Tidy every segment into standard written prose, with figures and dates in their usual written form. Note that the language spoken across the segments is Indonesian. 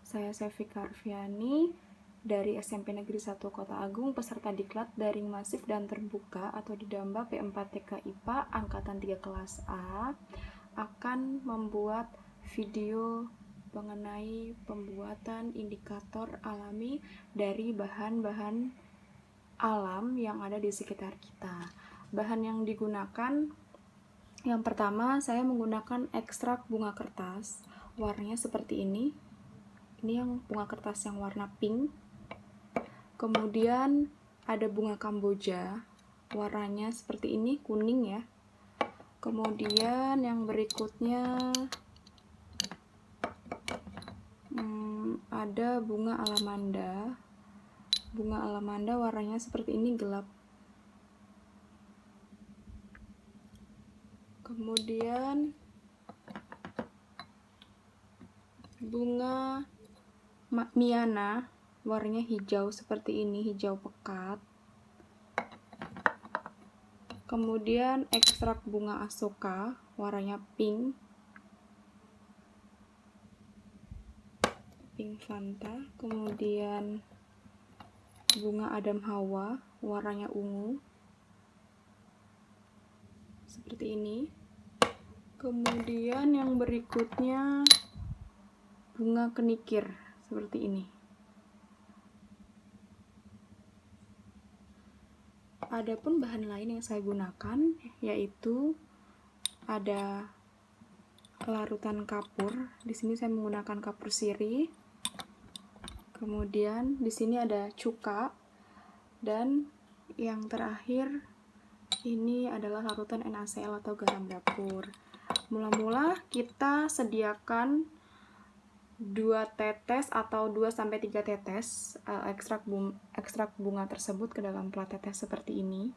Saya Sevika Arfiani dari SMP Negeri 1 Kota Agung, peserta diklat daring masif dan terbuka atau didamba P4TK IPA Angkatan 3 Kelas A, akan membuat video mengenai pembuatan indikator alami dari bahan-bahan alam yang ada di sekitar kita. Bahan yang digunakan, yang pertama saya menggunakan ekstrak bunga kertas, warnanya seperti ini. Ini yang bunga kertas yang warna pink. Kemudian ada bunga Kamboja, warnanya seperti ini, kuning ya. Kemudian yang berikutnya ada bunga alamanda. Bunga alamanda warnanya seperti ini, gelap. Kemudian bunga Miana, warnanya hijau seperti ini, hijau pekat. Kemudian ekstrak bunga Asoka, warnanya pink, pink Fanta. Kemudian bunga Adam Hawa, warnanya ungu, seperti ini. Kemudian yang berikutnya bunga kenikir, seperti ini. Adapun bahan lain yang saya gunakan yaitu ada larutan kapur. Di sini saya menggunakan kapur sirih. Kemudian di sini ada cuka, dan yang terakhir ini adalah larutan NaCl atau garam dapur. Mula-mula kita sediakan 2 tetes atau 2-3 tetes ekstrak bunga tersebut ke dalam plat tetes seperti ini.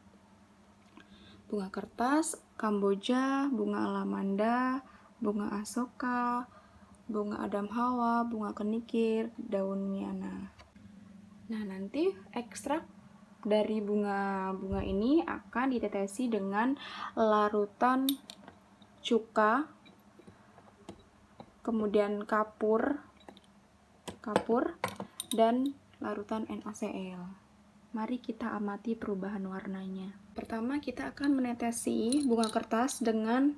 Bunga kertas, Kamboja, bunga alamanda, bunga Asoka, bunga Adam Hawa, bunga kenikir, daun miana. Nah, nanti ekstrak dari bunga-bunga ini akan ditetesi dengan larutan cuka, kemudian kapur, dan larutan NaCl. Mari kita amati perubahan warnanya. Pertama, kita akan menetesi bunga kertas dengan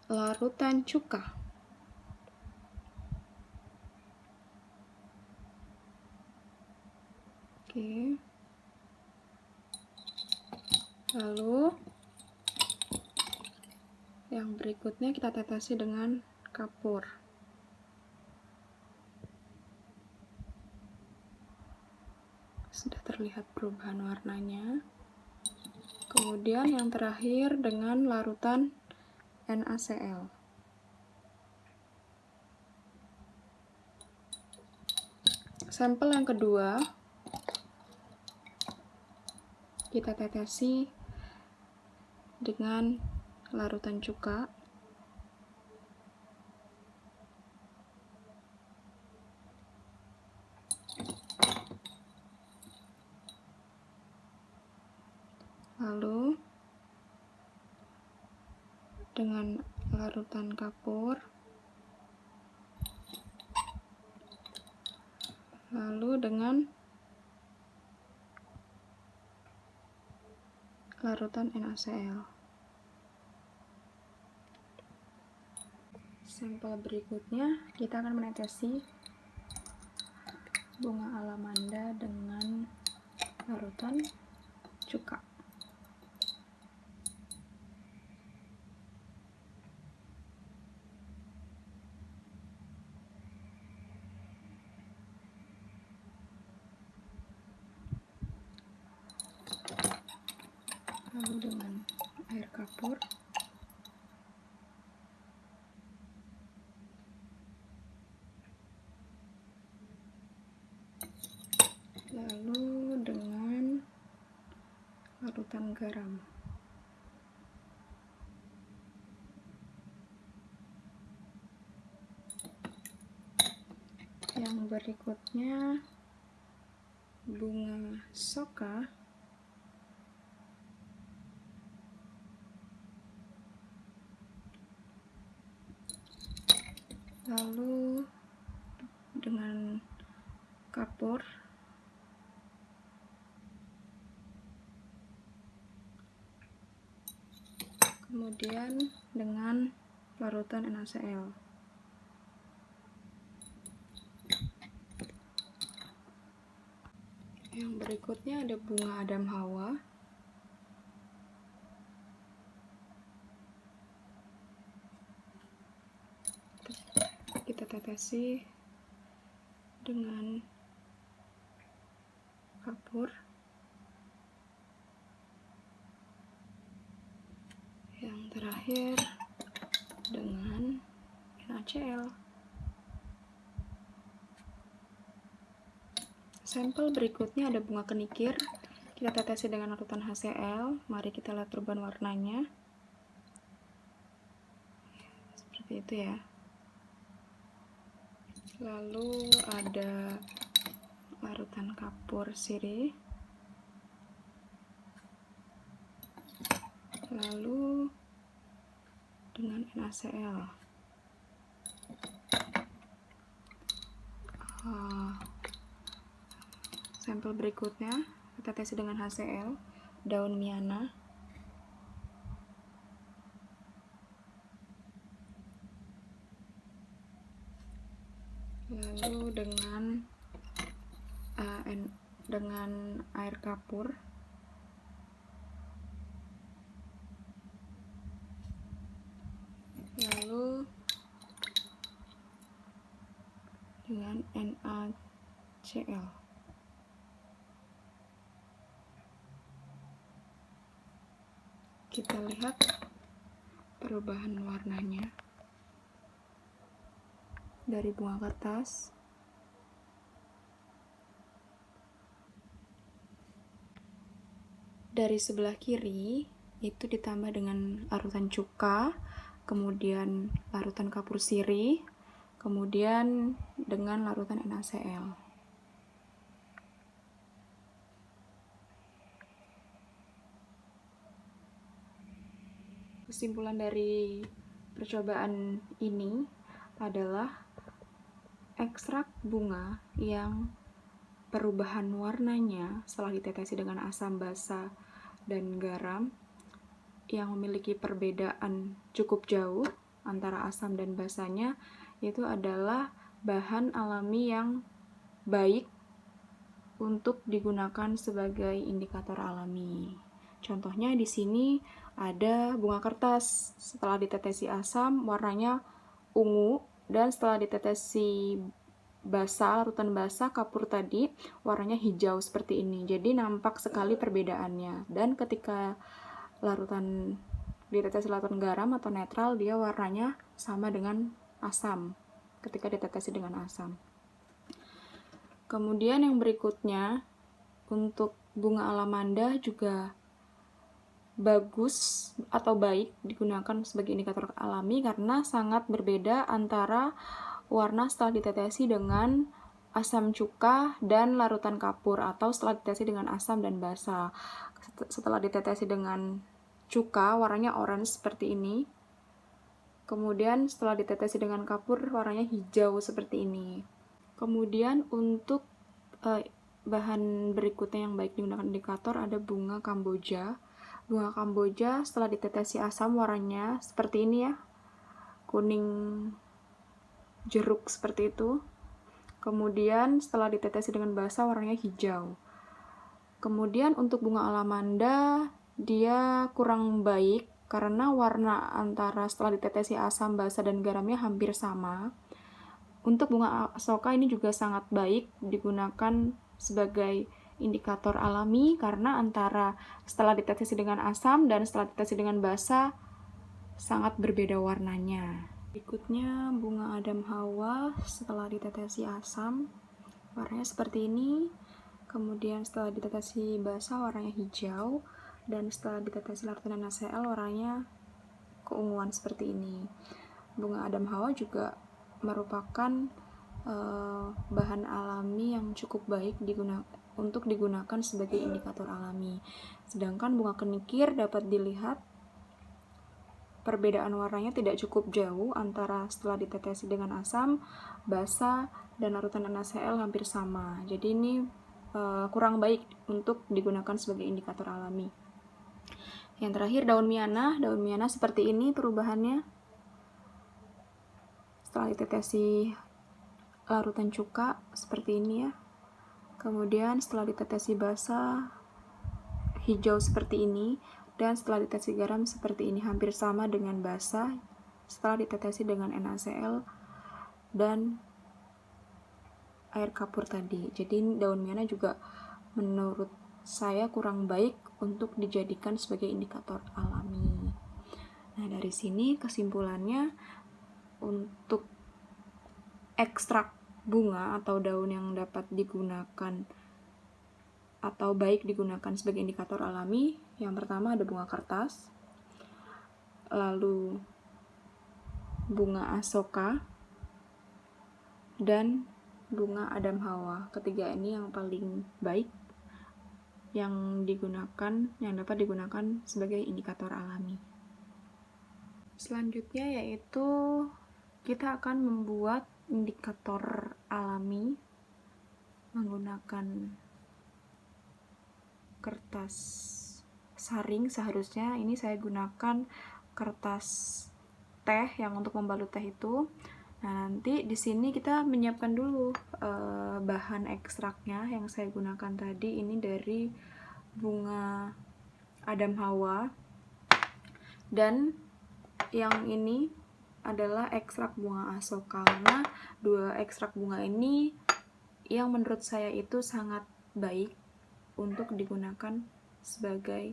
larutan cuka. Oke. Lalu yang berikutnya kita tetesi dengan kapur. Sudah terlihat perubahan warnanya. Kemudian yang terakhir dengan larutan NaCl. Sampel yang kedua kita tetesi dengan larutan cuka. Lalu dengan larutan kapur. Lalu dengan larutan NaCl. Sampel berikutnya kita akan menetesi bunga alamanda dengan larutan cuka. Lalu dengan air kapur. Lalu dengan larutan garam. Yang berikutnya bunga soka. Lalu dengan kapur. Kemudian dengan larutan NaCl. Yang berikutnya ada bunga Adam Hawa. Kita tetesi dengan kapur. Yang terakhir dengan NaCl. Sampel berikutnya ada bunga kenikir. Kita tetesi dengan larutan HCl. Mari kita lihat perubahan warnanya. Seperti itu ya. Lalu ada larutan kapur sirih. Lalu dengan NaCl. Sampel berikutnya kita tes dengan HCl, daun miana. Lalu dengan air kapur. Lalu dengan NaCl. Kita lihat perubahan warnanya dari bunga kertas. Dari sebelah kiri itu ditambah dengan larutan cuka, kemudian larutan kapur sirih, kemudian dengan larutan NaCl. Kesimpulan dari percobaan ini adalah ekstrak bunga yang perubahan warnanya setelah ditetesi dengan asam basa dan garam yang memiliki perbedaan cukup jauh antara asam dan basanya, itu adalah bahan alami yang baik untuk digunakan sebagai indikator alami. Contohnya di sini ada bunga kertas. Setelah ditetesi asam, warnanya ungu, dan setelah ditetesi larutan basa kapur tadi, warnanya hijau seperti ini. Jadi nampak sekali perbedaannya. Dan ketika ditetesi larutan garam atau netral, dia warnanya sama dengan asam ketika ditetesi dengan asam. Kemudian yang berikutnya, untuk bunga alamanda juga bagus atau baik digunakan sebagai indikator alami karena sangat berbeda antara warna setelah ditetesi dengan asam cuka dan larutan kapur, atau setelah ditetesi dengan asam dan basa. Setelah ditetesi dengan cuka, warnanya orange seperti ini. Kemudian setelah ditetesi dengan kapur, warnanya hijau seperti ini. Kemudian untuk bahan berikutnya yang baik digunakan indikator ada bunga Kamboja. Bunga Kamboja setelah ditetesi asam warnanya seperti ini ya, kuning jeruk seperti itu. Kemudian setelah ditetesi dengan basa warnanya hijau. Kemudian untuk bunga alamanda dia kurang baik karena warna antara setelah ditetesi asam, basa, dan garamnya hampir sama. Untuk bunga asoka ini juga sangat baik digunakan sebagai indikator alami karena antara setelah ditetesi dengan asam dan setelah ditetesi dengan basa sangat berbeda warnanya. Berikutnya bunga Adam Hawa setelah ditetesi asam warnanya seperti ini. Kemudian setelah ditetesi basa warnanya hijau, dan setelah ditetesi larutan NaCl warnanya keunguan seperti ini. Bunga Adam Hawa juga merupakan bahan alami yang cukup baik untuk digunakan sebagai indikator alami. Sedangkan bunga kenikir dapat dilihat perbedaan warnanya tidak cukup jauh antara setelah ditetesi dengan asam, basa, dan larutan NaCl hampir sama. Jadi ini kurang baik untuk digunakan sebagai indikator alami. Yang terakhir daun miana. Daun miana seperti ini perubahannya setelah ditetesi larutan cuka, seperti ini ya. Kemudian setelah ditetesi basa, hijau seperti ini, dan setelah ditetesi garam seperti ini, hampir sama dengan basa setelah ditetesi dengan NaCl dan air kapur tadi. Jadi daun miana juga menurut saya kurang baik untuk dijadikan sebagai indikator alami. Nah, dari sini kesimpulannya, untuk ekstrak bunga atau daun yang dapat digunakan atau baik digunakan sebagai indikator alami, yang pertama ada bunga kertas, lalu bunga asoka, dan bunga Adam Hawa. Ketiga ini yang paling baik yang dapat digunakan sebagai indikator alami. Selanjutnya yaitu kita akan membuat indikator alami menggunakan kertas saring. Seharusnya ini saya gunakan kertas teh yang untuk membalut teh itu. Nah, nanti di sini kita menyiapkan dulu bahan ekstraknya. Yang saya gunakan tadi ini dari bunga Adam Hawa, dan yang ini adalah ekstrak bunga asoka. Karena dua ekstrak bunga ini yang menurut saya itu sangat baik untuk digunakan sebagai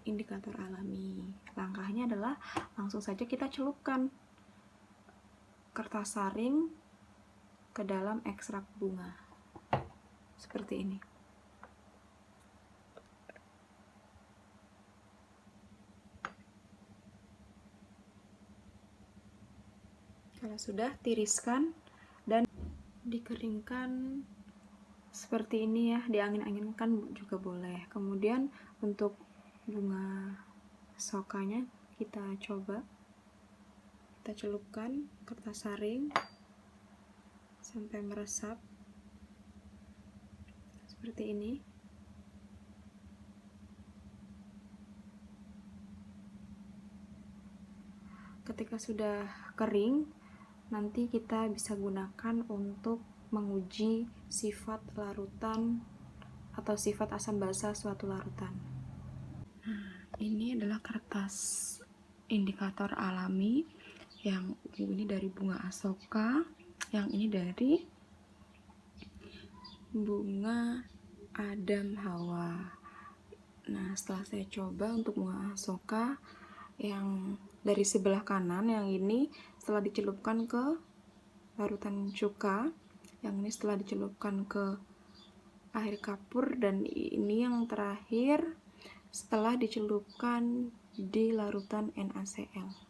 indikator alami. Langkahnya adalah langsung saja kita celupkan kertas saring ke dalam ekstrak bunga seperti ini. Kalau sudah, tiriskan dan dikeringkan seperti ini ya, diangin-anginkan juga boleh. Kemudian untuk bunga sokanya kita celupkan kertas saring sampai meresap seperti ini. Ketika sudah kering, nanti kita bisa gunakan untuk menguji sifat larutan atau sifat asam basa suatu larutan. Ini adalah kertas indikator alami. Yang ini dari bunga asoka, yang ini dari bunga Adam Hawa. Nah, setelah saya coba untuk bunga asoka yang dari sebelah kanan, yang ini setelah dicelupkan ke larutan cuka, yang ini setelah dicelupkan ke air kapur, dan ini yang terakhir setelah dicelupkan di larutan NaCl.